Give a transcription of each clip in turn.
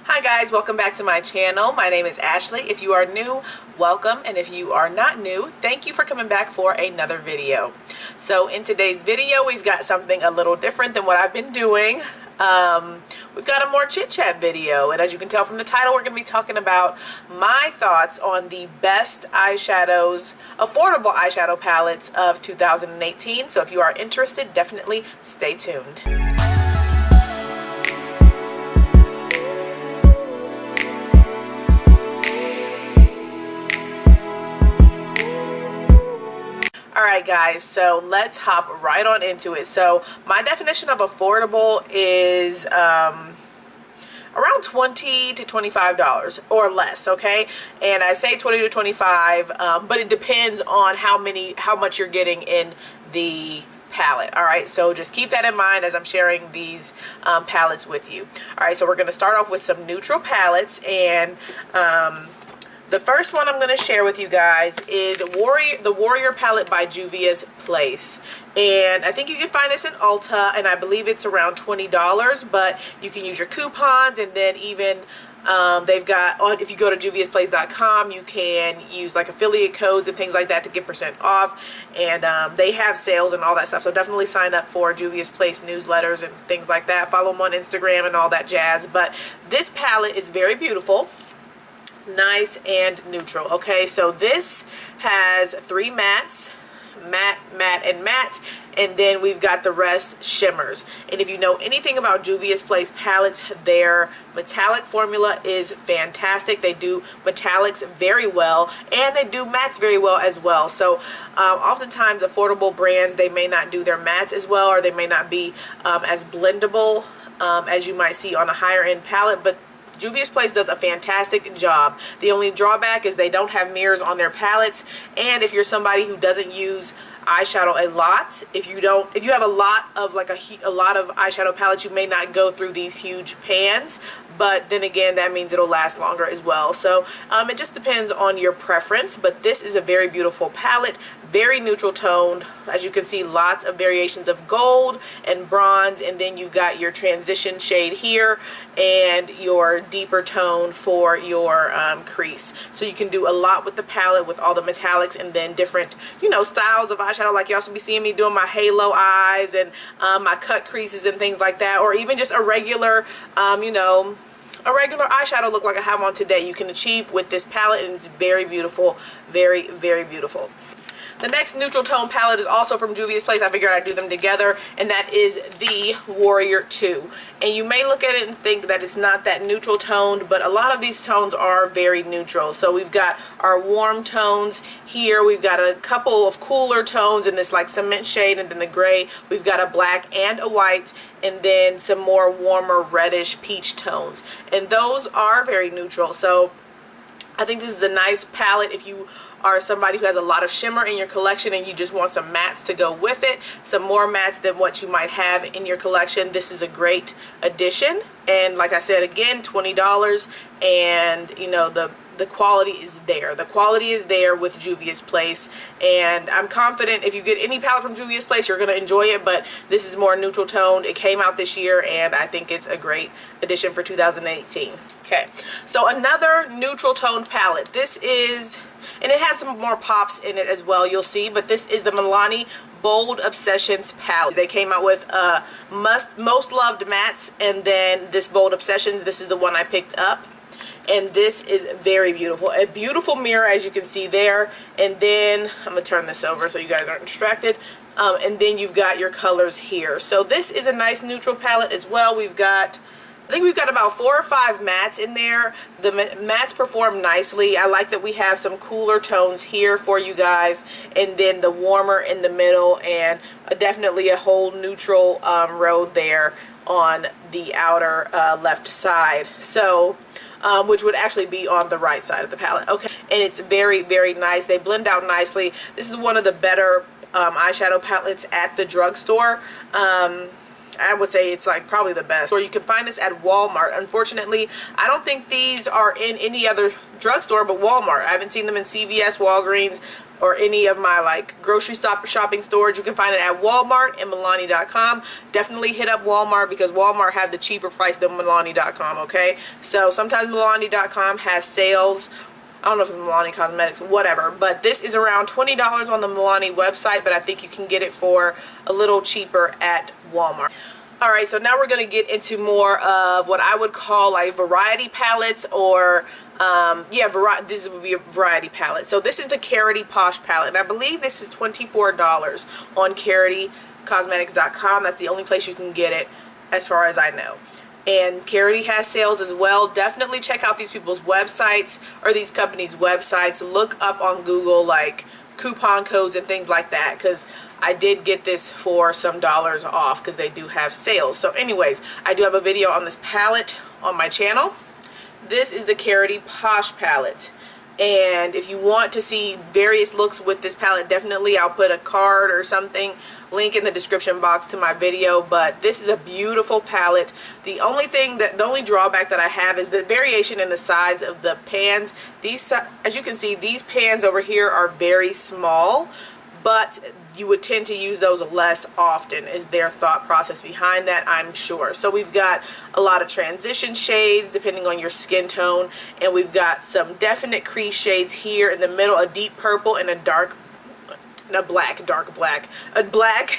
Hi guys, welcome back to my channel. My name is Ashley. If you are new, welcome, and if you are not new, thank you for coming back for another video. So in today's video, we've got something a little different than what I've been doing. We've got a more chit chat video, and as you can tell from the title, we're going to be talking about my thoughts on the best eyeshadows, affordable eyeshadow palettes of 2018. So if you are interested, definitely stay tuned. Alright guys, so let's hop right on into it. So my definition of affordable is around $20 to $25 or less, okay? And I say 20 to 25, but it depends on how much you're getting in the palette. Alright, so just keep that in mind as I'm sharing these palettes with you. Alright, so we're going to start off with some neutral palettes, and the first one I'm going to share with you guys is the Warrior palette by Juvia's Place. And I think you can find this in Ulta, and I believe it's around $20, but you can use your coupons, and then even they've got, if you go to juviasplace.com, you can use like affiliate codes and things like that to get % off, and they have sales and all that stuff. So definitely sign up for Juvia's Place newsletters and things like that. Follow them on Instagram and all that jazz. But this palette is very beautiful, nice and neutral. Okay, so this has 3 mattes, matte, matte, and matte, and then we've got the rest shimmers. And if you know anything about Juvia's Place palettes, their metallic formula is fantastic. They do metallics very well, and they do mattes very well as well. So oftentimes affordable brands, they may not do their mattes as well, or they may not be as blendable as you might see on a higher end palette, but Juvia's Place does a fantastic job. The only drawback is they don't have mirrors on their palettes, and if you're somebody who doesn't use eyeshadow a lot, if you have a lot of eyeshadow palettes, you may not go through these huge pans, but then again, that means it'll last longer as well. So it just depends on your preference, but this is a very beautiful palette, very neutral toned. As you can see, lots of variations of gold and bronze, and then you've got your transition shade here and your deeper tone for your crease. So you can do a lot with the palette with all the metallics, and then different, styles of eyeshadow, like you also be seeing me doing my halo eyes and my cut creases and things like that, or even just a regular, a regular eyeshadow look like I have on today. You can achieve with this palette, and it's very beautiful, very, very beautiful. The next neutral tone palette is also from Juvia's Place. I figured I'd do them together, and that is the Warrior 2. And you may look at it and think that it's not that neutral toned, but a lot of these tones are very neutral. So we've got our warm tones here. We've got a couple of cooler tones in this like cement shade, and then the gray. We've got a black and a white, and then some more warmer reddish peach tones. And those are very neutral. So I think this is a nice palette if you are somebody who has a lot of shimmer in your collection and you just want some mattes to go with it, some more mattes than what you might have in your collection. This is a great addition, and like I said, again, $20, and the quality is there. The quality is there with Juvia's Place, and I'm confident if you get any palette from Juvia's Place, you're going to enjoy it, but this is more neutral toned. It came out this year, and I think it's a great addition for 2018. Okay, so another neutral toned palette. This is, and it has some more pops in it as well, you'll see, but this is the Milani Bold Obsessions palette. They came out with Most Loved Mattes, and then this Bold Obsessions. This is the one I picked up, and this is very beautiful. A beautiful mirror, as you can see there, and then I'm going to turn this over so you guys aren't distracted. And then you've got your colors here. So this is a nice neutral palette as well. I think we've got about 4 or 5 mattes in there. The mattes perform nicely. I like that we have some cooler tones here for you guys, and then the warmer in the middle, and definitely a whole neutral road there on the outer left side. So which would actually be on the right side of the palette. Okay, and it's very, very nice. They blend out nicely. This is one of the better eyeshadow palettes at the drugstore. I would say it's like probably the best. Or you can find this at Walmart. Unfortunately, I don't think these are in any other drugstore but Walmart. I haven't seen them in CVS, Walgreens, or any of my like grocery shopping stores. You can find it at Walmart and Milani.com. Definitely hit up Walmart because Walmart have the cheaper price than Milani.com, okay? So sometimes Milani.com has sales. I don't know if it's Milani Cosmetics, whatever, but this is around $20 on the Milani website, but I think you can get it for a little cheaper at Walmart. Alright, so now we're going to get into more of what I would call like variety palettes, or this would be a variety palette. So this is the Carity Posh palette, and I believe this is $24 on CarityCosmetics.com. That's the only place you can get it as far as I know. And Carity has sales as well. Definitely check out these people's websites, or these companies' websites. Look up on Google like coupon codes and things like that, because I did get this for some dollars off because they do have sales. So anyways, I do have a video on this palette on my channel. This is the Carity Posh palette, and if you want to see various looks with this palette, definitely I'll put a card or something, link in the description box to my video. But this is a beautiful palette. The only drawback that I have is the variation in the size of the pans. These, as you can see, these pans over here are very small, but you would tend to use those less often, is their thought process behind that, I'm sure. So we've got a lot of transition shades depending on your skin tone, and we've got some definite crease shades here in the middle, a deep purple and a dark black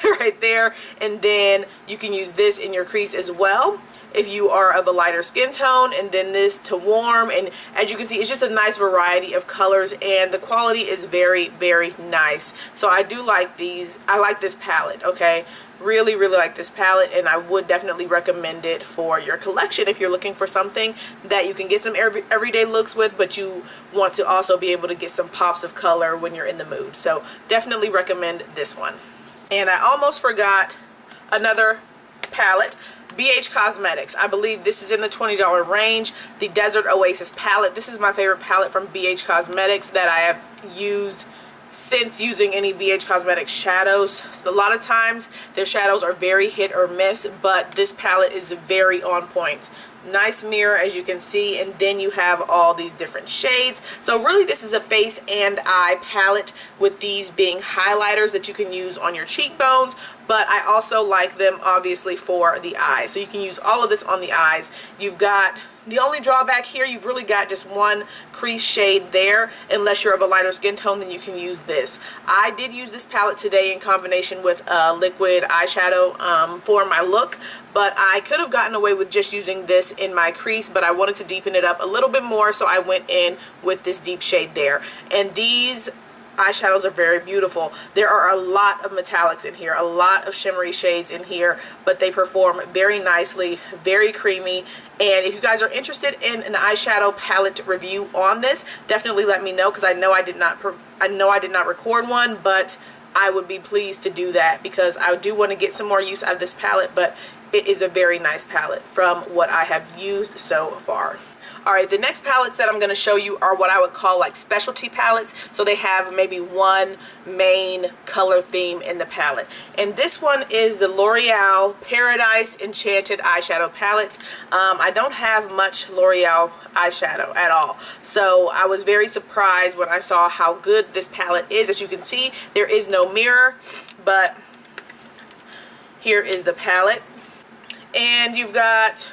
right there. And then you can use this in your crease as well if you are of a lighter skin tone, and then this to warm. And as you can see, it's just a nice variety of colors, and the quality is very, very nice. So I do like these. I like this palette, okay? Really, really like this palette, and I would definitely recommend it for your collection if you're looking for something that you can get some everyday looks with, but you want to also be able to get some pops of color when you're in the mood. So definitely recommend this one. And I almost forgot another palette, BH Cosmetics. I believe this is in the $20 range, the Desert Oasis palette. This is my favorite palette from BH Cosmetics that I have used since using any BH Cosmetics shadows. So a lot of times their shadows are very hit or miss, but this palette is very on point. Nice mirror, as you can see, and then you have all these different shades. So really this is a face and eye palette, with these being highlighters that you can use on your cheekbones, but I also like them obviously for the eyes. So you can use all of this on the eyes. You've got the only drawback here, you've really got just one crease shade there. Unless you're of a lighter skin tone, then you can use this. I did use this palette today in combination with liquid eyeshadow for my look, but I could have gotten away with just using this in my crease, but I wanted to deepen it up a little bit more, so I went in with this deep shade there. And these eyeshadows are very beautiful. There are a lot of metallics in here, a lot of shimmery shades in here, but they perform very nicely, very creamy. And if you guys are interested in an eyeshadow palette review on this, definitely let me know, because I know I did not record one, but I would be pleased to do that because I do want to get some more use out of this palette. But it is a very nice palette from what I have used so far. Alright, the next palettes that I'm going to show you are what I would call like specialty palettes. So they have maybe one main color theme in the palette. And this one is the L'Oreal Paradise Enchanted eyeshadow palettes. I don't have much L'Oreal eyeshadow at all. So I was very surprised when I saw how good this palette is. As you can see, there is no mirror, but here is the palette. And you've got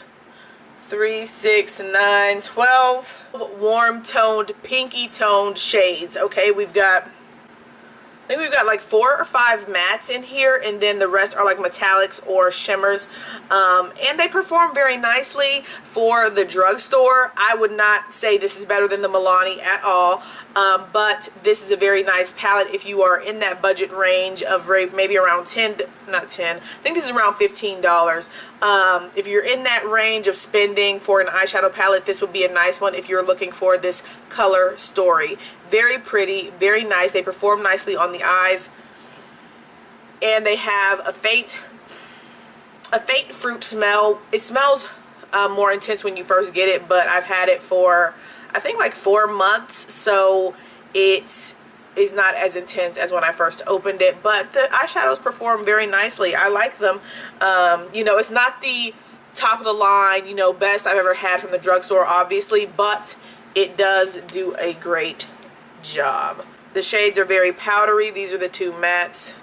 3, 6, 9, 12 warm toned, pinky toned shades. Okay, we've got, I think we've got like 4 or 5 mattes in here, and then the rest are like metallics or shimmers. And they perform very nicely for the drugstore. I would not say this is better than the Milani at all, but this is a very nice palette if you are in that budget range of maybe around I think this is around $15. If you're in that range of spending for an eyeshadow palette, this would be a nice one if you're looking for this color story. Very pretty, very nice. They perform nicely on the eyes, and they have a faint fruit smell. It smells more intense when you first get it, but I've had it for I think like 4 months, so it is not as intense as when I first opened it, but the eyeshadows perform very nicely. I like them. You know, it's not the top of the line, you know, best I've ever had from the drugstore, obviously, but it does do a great job. The shades are very powdery. These are the two mattes.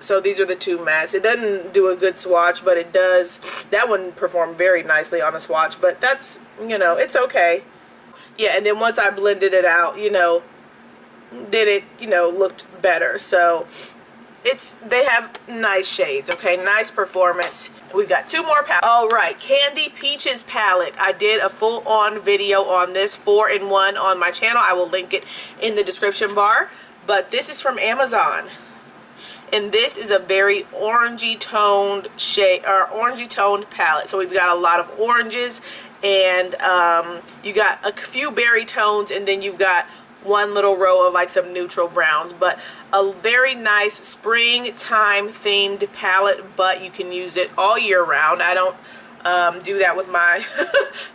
So these are the two mattes. It doesn't do a good swatch, but it does. That one performed very nicely on a swatch, but that's, you know, it's okay. Yeah, and then once I blended it out, you know, then it, you know, looked better. So they have nice shades, okay? Nice performance. We've got two more palettes. All right, Candy Peaches palette. I did a full-on video on this 4-in-1 on my channel. I will link it in the description bar. But this is from Amazon. And this is a very orangey toned shade, or orangey toned palette. So we've got a lot of oranges, and you got a few berry tones, and then you've got one little row of like some neutral browns. But a very nice springtime themed palette, but you can use it all year round. I don't do that with my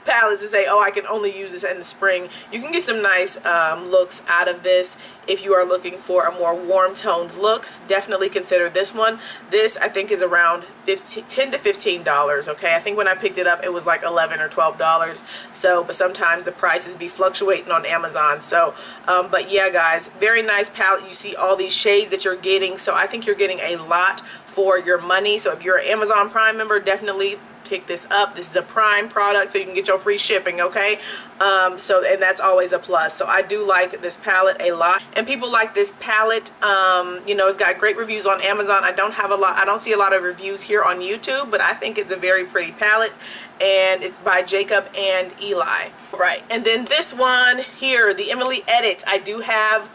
palettes and say, oh, I can only use this in the spring. You can get some nice looks out of this if you are looking for a more warm toned look. Definitely consider this one. This I think is around $10 to $15, okay? I think when I picked it up it was like $11 or $12. So, but sometimes the prices be fluctuating on Amazon. So, but yeah, guys, very nice palette. You see all these shades that you're getting, so I think you're getting a lot for your money. So if you're an Amazon Prime member, definitely pick this up. This is a Prime product, so you can get your free shipping, okay? And that's always a plus. So I do like this palette a lot, and people like this palette. You know, it's got great reviews on Amazon. I don't see a lot of reviews here on YouTube, but I think it's a very pretty palette, and it's by Jacob and Eli. Right, and then this one here, the Emily Edit. I do have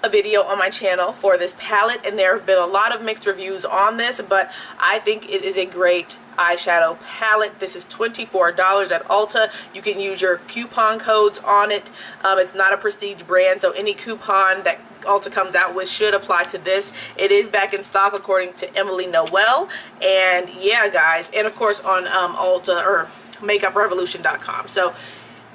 a video on my channel for this palette, and there have been a lot of mixed reviews on this, but I think it is a great eyeshadow palette. This is $24 at Ulta. You can use your coupon codes on it. It's not a prestige brand, so any coupon that Ulta comes out with should apply to this. It is back in stock according to Emily Noel. And yeah, guys, and of course on Ulta or makeuprevolution.com. So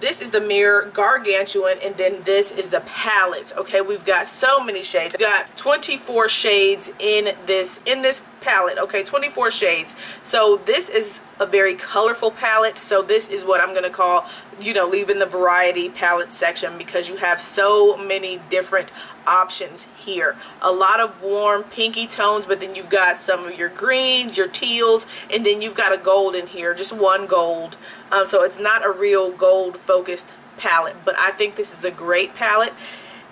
this is the mirror gargantuan, and then this is the palette. Okay, we've got so many shades. We've got 24 shades in this palette. Okay, 24 shades. So this is a very colorful palette. So this is what I'm gonna call, you know, leaving the variety palette section, because you have so many different options here. A lot of warm pinky tones, but then you've got some of your greens, your teals, and then you've got a gold in here, just one gold. So it's not a real gold focused palette, but I think this is a great palette,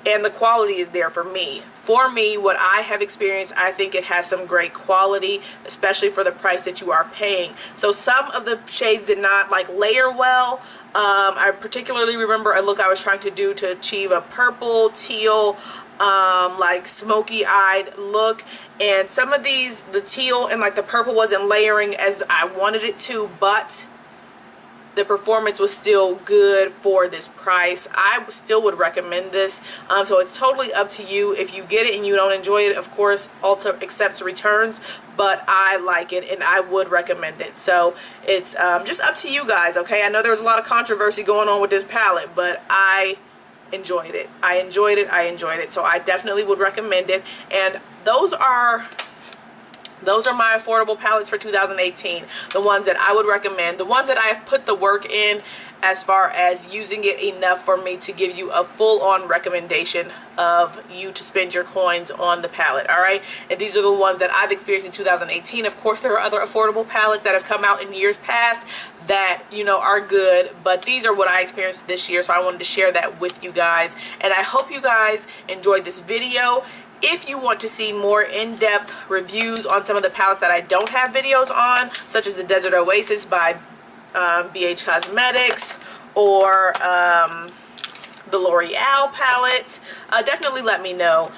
and the quality is there for me. For me, what I have experienced, I think it has some great quality, especially for the price that you are paying. So some of the shades did not like layer well. I particularly remember a look I was trying to do to achieve a purple, teal, like smoky eyed look, and some of these, the teal and like the purple wasn't layering as I wanted it to, but the performance was still good for this price. I still would recommend this. So it's totally up to you. If you get it and you don't enjoy it, of course Ulta accepts returns, but I like it and I would recommend it. So it's just up to you guys, okay? I know there was a lot of controversy going on with this palette, but I enjoyed it. I enjoyed it. So I definitely would recommend it. And those are my affordable palettes for 2018. The ones that I would recommend. The ones that I have put the work in as far as using it enough for me to give you a full-on recommendation of you to spend your coins on the palette, alright? And these are the ones that I've experienced in 2018. Of course, there are other affordable palettes that have come out in years past that, you know, are good, but these are what I experienced this year, so I wanted to share that with you guys. And I hope you guys enjoyed this video. If you want to see more in-depth reviews on some of the palettes that I don't have videos on, such as the Desert Oasis by BH Cosmetics, or the L'Oreal palette, definitely let me know.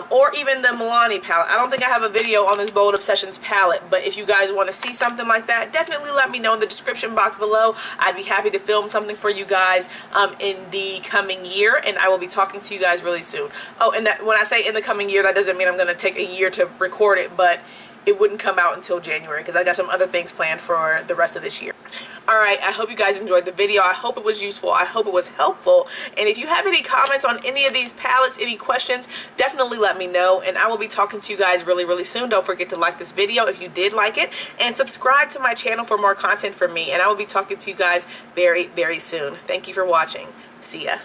Or even the Milani palette. I don't think I have a video on this Bold Obsessions palette, but if you guys want to see something like that, definitely let me know in the description box below. I'd be happy to film something for you guys in the coming year, and I will be talking to you guys really soon. Oh, and when I say in the coming year, that doesn't mean I'm going to take a year to record it, but it wouldn't come out until January because I got some other things planned for the rest of this year. Alright, I hope you guys enjoyed the video. I hope it was useful. I hope it was helpful. And if you have any comments on any of these palettes, any questions, definitely let me know. And I will be talking to you guys really, really soon. Don't forget to like this video if you did like it. And subscribe to my channel for more content from me. And I will be talking to you guys very, very soon. Thank you for watching. See ya.